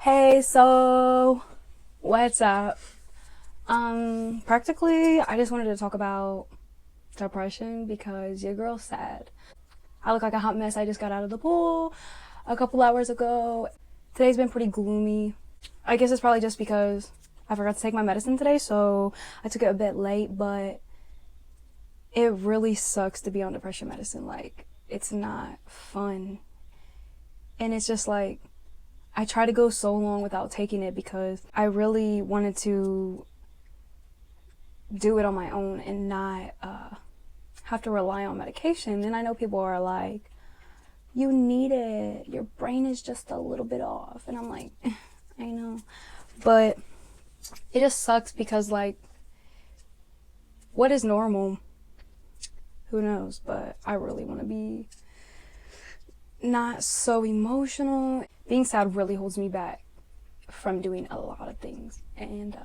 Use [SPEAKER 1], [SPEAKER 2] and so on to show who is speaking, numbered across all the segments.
[SPEAKER 1] Hey, so what's up? Practically, I just wanted to talk about depression because your girl's sad. I look like a hot mess. I just got out of the pool a couple hours ago. Today's been pretty gloomy. I guess it's probably just because I forgot to take my medicine today, so I took it a bit late, but it really sucks to be on depression medicine. Like, it's not fun. And it's just like, I tried to go so long without taking it because I really wanted to do it on my own and not have to rely on medication. And I know people are like, you need it. Your brain is just a little bit off. And I'm like, I know. But it just sucks because, like, what is normal? Who knows? But I really want to be not so emotional. Being sad really holds me back from doing a lot of things. And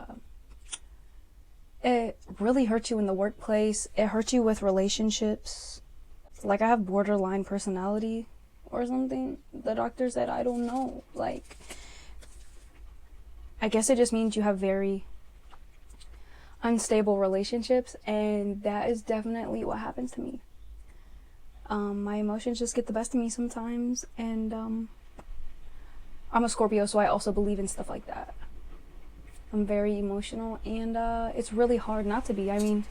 [SPEAKER 1] it really hurts you in the workplace. It hurts you with relationships. Like, I have borderline personality or something. The doctor said, I don't know. Like, I guess it just means you have very unstable relationships, and that is definitely what happens to me. My emotions just get the best of me sometimes, and I'm a Scorpio, so I also believe in stuff like that. I'm very emotional, and it's really hard not to be. I mean,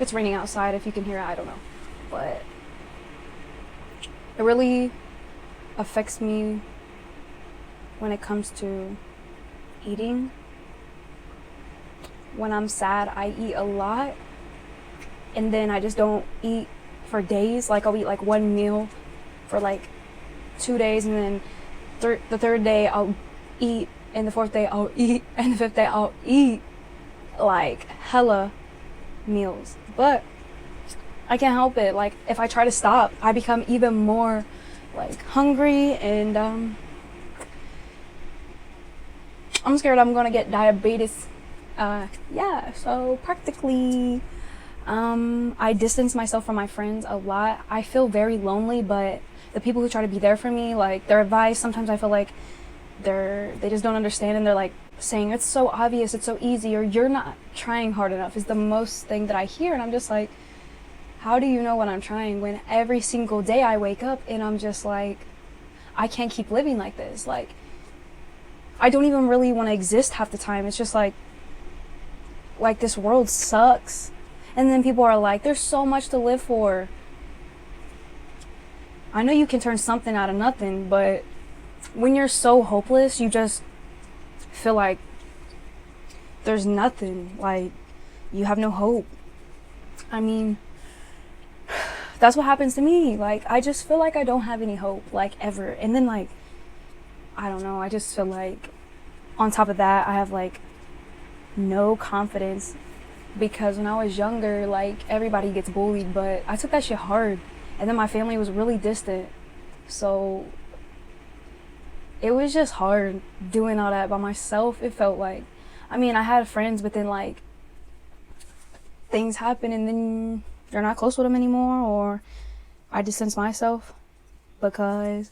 [SPEAKER 1] it's raining outside. If you can hear it, I don't know. But it really affects me when it comes to eating. When I'm sad, I eat a lot, and then I just don't eat for days. Like, I'll eat like one meal for like 2 days, and then the third day I'll eat, and the fourth day I'll eat, and the fifth day I'll eat like hella meals. But I can't help it. Like, if I try to stop, I become even more like hungry, and I'm scared I'm gonna get diabetes. Yeah, so practically I distance myself from my friends a lot. I feel very lonely, but the people who try to be there for me, like, their advice, sometimes I feel like they just don't understand, and they're like saying it's so obvious, it's so easy, or you're not trying hard enough, is the most thing that I hear. And I'm just like, how do you know what I'm trying when every single day I wake up and I'm just like, I can't keep living like this. Like, I don't even really want to exist half the time. It's just like this world sucks. And then people are like, there's so much to live for. I know you can turn something out of nothing, but when you're so hopeless, you just feel like there's nothing. Like, you have no hope. I mean, that's what happens to me. Like, I just feel like I don't have any hope, like, ever. And then, like, I don't know, I just feel like on top of that, I have like no confidence, because when I was younger, like, everybody gets bullied, but I took that shit hard. And then my family was really distant, so it was just hard doing all that by myself. It felt like, I mean, I had friends, but then, like, things happen and then you're not close with them anymore, or I distance myself because,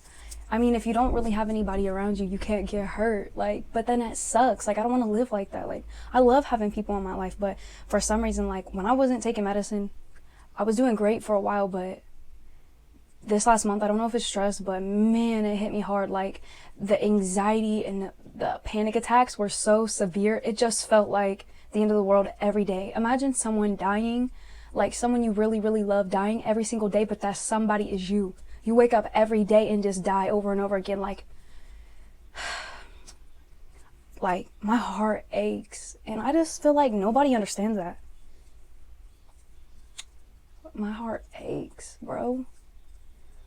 [SPEAKER 1] I mean, if you don't really have anybody around you, you can't get hurt. Like, but then it sucks. Like, I don't want to live like that. Like, I love having people in my life, but for some reason, like, when I wasn't taking medicine, I was doing great for a while, but this last month, I don't know if it's stress, but man, it hit me hard. Like, the anxiety and the panic attacks were so severe. It just felt like the end of the world every day. Imagine someone dying, like someone you really, really love dying every single day, but that somebody is you. You wake up every day and just die over and over again. Like, my heart aches, and I just feel like nobody understands that. My heart aches, bro.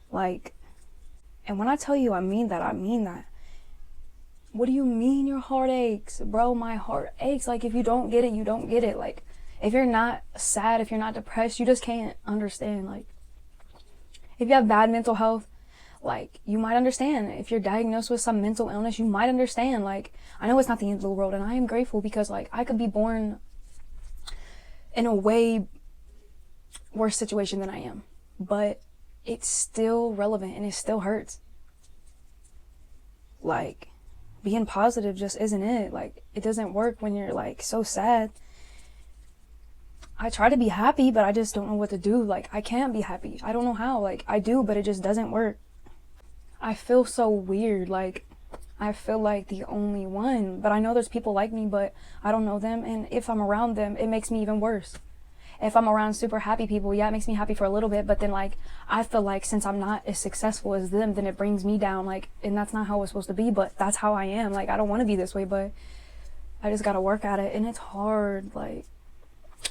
[SPEAKER 1] Like, and when I tell you I mean that, I mean that. What do you mean your heart aches? Bro, my heart aches. Like, if you don't get it, you don't get it. Like, if you're not sad, if you're not depressed, you just can't understand. Like, if you have bad mental health, like, you might understand. If you're diagnosed with some mental illness, you might understand. Like, I know it's not the end of the world, and I am grateful because, like, I could be born in a way worse situation than I am. But it's still relevant, and it still hurts. Like, being positive just isn't it. Like, it doesn't work when you're like so sad. I try to be happy, but I just don't know what to do. Like, I can't be happy. I don't know how. Like, I do, but it just doesn't work. I feel so weird. Like, I feel like the only one, but I know there's people like me, but I don't know them. And if I'm around them, it makes me even worse. If I'm around super happy people, yeah, it makes me happy for a little bit, but then like, I feel like since I'm not as successful as them, then it brings me down. Like, and that's not how it's supposed to be, but that's how I am. Like, I don't want to be this way, but I just got to work at it. And it's hard. Like,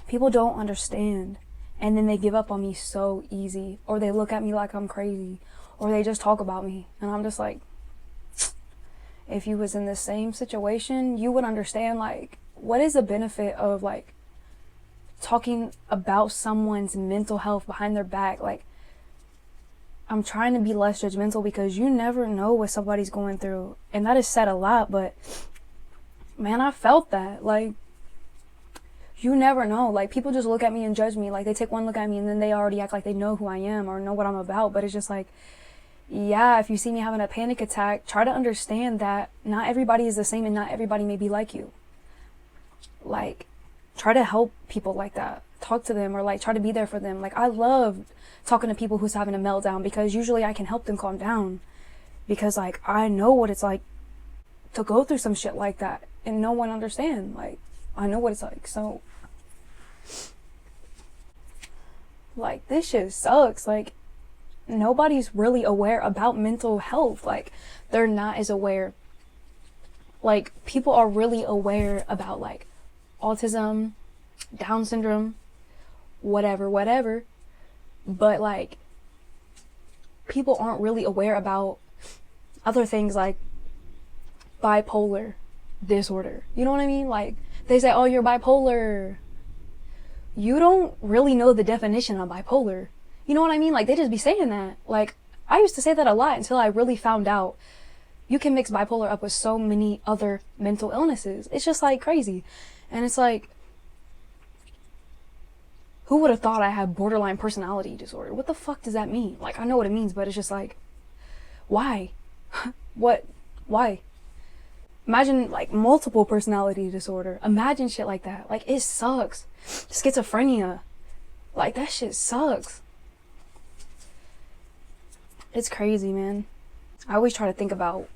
[SPEAKER 1] people don't understand, and then they give up on me so easy, or they look at me like I'm crazy, or they just talk about me, and I'm just like, if you was in the same situation, you would understand, like, what is the benefit of like talking about someone's mental health behind their back? Like, I'm trying to be less judgmental because you never know what somebody's going through, and that is said a lot, but man, I felt that. Like, you never know. Like, people just look at me and judge me. Like, they take one look at me and then they already act like they know who I am or know what I'm about. But it's just like, yeah, if you see me having a panic attack, try to understand that not everybody is the same and not everybody may be like you. Like, try to help people like that. Talk to them, or like try to be there for them. Like, I love talking to people who's having a meltdown because usually I can help them calm down, because like, I know what it's like to go through some shit like that and no one understand. Like, I know what it's like. So like, this shit sucks. Like, nobody's really aware about mental health. Like, they're not as aware. Like, people are really aware about like autism, Down syndrome, whatever, but like, people aren't really aware about other things like bipolar disorder. You know what I mean? Like, they say, oh, you're bipolar. You don't really know the definition of bipolar. You know what I mean? Like, they just be saying that. Like, I used to say that a lot until I really found out you can mix bipolar up with so many other mental illnesses. It's just like crazy. And it's like, who would have thought I had borderline personality disorder? What the fuck does that mean? Like, I know what it means, but it's just like, why? Why? Imagine like multiple personality disorder. Imagine shit like that. Like, it sucks. Schizophrenia. Like, that shit sucks. It's crazy, man. I always try to think about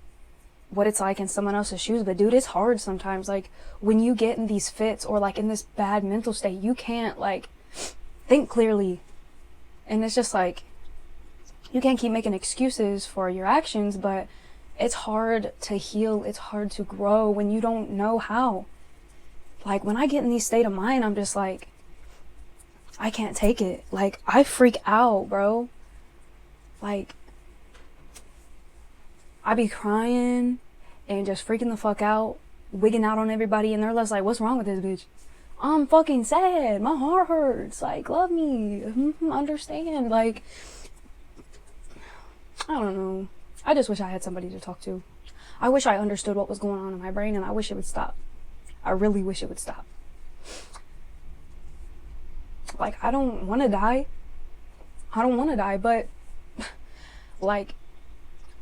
[SPEAKER 1] what it's like in someone else's shoes, but dude, it's hard sometimes. Like, when you get in these fits or like in this bad mental state, you can't like think clearly. And it's just like, you can't keep making excuses for your actions, but it's hard to heal. It's hard to grow when you don't know how. Like, when I get in these state of mind, I'm just like, I can't take it. Like, I freak out, bro. Like, I be crying and just freaking the fuck out, wigging out on everybody, and they're just like, what's wrong with this bitch? I'm fucking sad. My heart hurts. Like, love me. Understand. Like, I don't know. I just wish I had somebody to talk to. I wish I understood what was going on in my brain, and I wish it would stop. I really wish it would stop. Like, I don't want to die. I don't want to die, but like,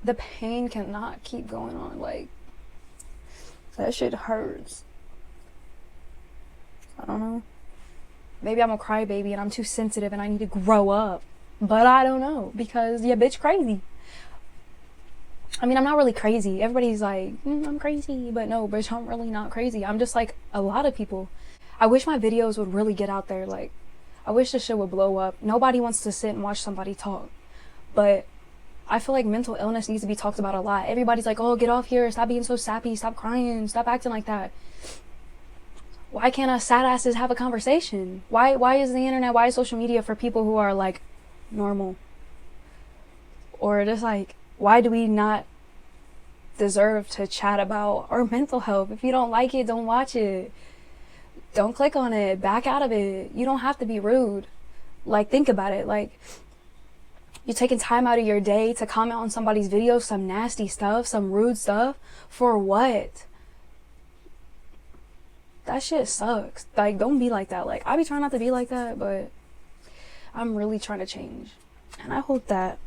[SPEAKER 1] the pain cannot keep going on. Like, that shit hurts. I don't know. Maybe I'm a crybaby and I'm too sensitive and I need to grow up. But I don't know, because yeah, bitch crazy. I mean, I'm not really crazy. Everybody's like, I'm crazy. But no, bitch, I'm really not crazy. I'm just like a lot of people. I wish my videos would really get out there. Like, I wish this shit would blow up. Nobody wants to sit and watch somebody talk. But I feel like mental illness needs to be talked about a lot. Everybody's like, oh, get off here. Stop being so sappy. Stop crying. Stop acting like that. Why can't us sad asses have a conversation? Why is the internet, why is social media for people who are like normal? Or just like, why do we not deserve to chat about our mental health? If you don't like it, don't watch it. Don't click on it. Back out of it. You don't have to be rude. Like, think about it. Like, you're taking time out of your day to comment on somebody's video, some nasty stuff, some rude stuff. For what? That shit sucks. Like, don't be like that. Like, I be trying not to be like that, but I'm really trying to change. And I hope that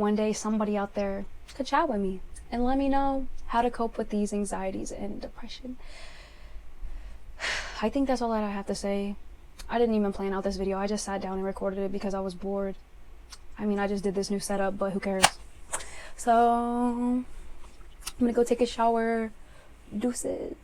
[SPEAKER 1] one day somebody out there could chat with me and let me know how to cope with these anxieties and depression. I think that's all that I have to say. I didn't even plan out this video. I just sat down and recorded it because I was bored. I mean, I just did this new setup, but who cares? So I'm gonna go take a shower. Deuces.